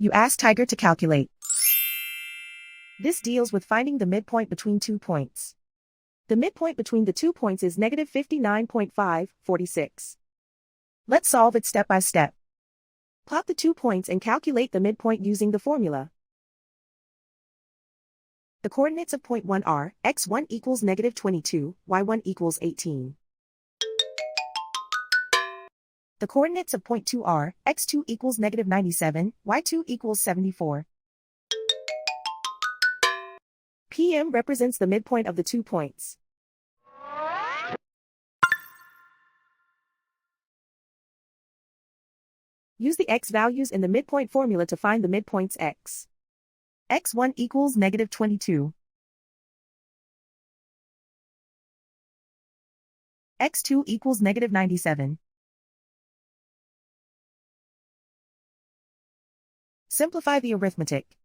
You ask Tiger to calculate. This deals with finding the midpoint between 2 points. The midpoint between the 2 points is negative 59.546. Let's solve it step by step. Plot the 2 points and calculate the midpoint using the formula. The coordinates of point 1 are, x1 equals negative 22, y1 equals 18. The coordinates of point 2 are, x2 equals negative 97, y2 equals 74. PM represents the midpoint of the 2 points. Use the x values in the midpoint formula to find the midpoints x. x1 equals negative 22. x2 equals negative 97. Simplify the arithmetic.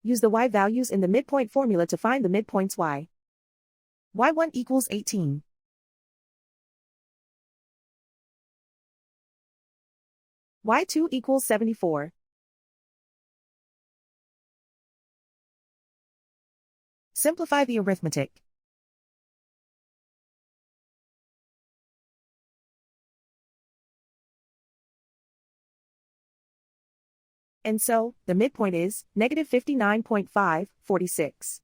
Use the y values in the midpoint formula to find the midpoints y. y1 equals 18. y2 equals 74. Simplify the arithmetic. And so, the midpoint is negative 59.546.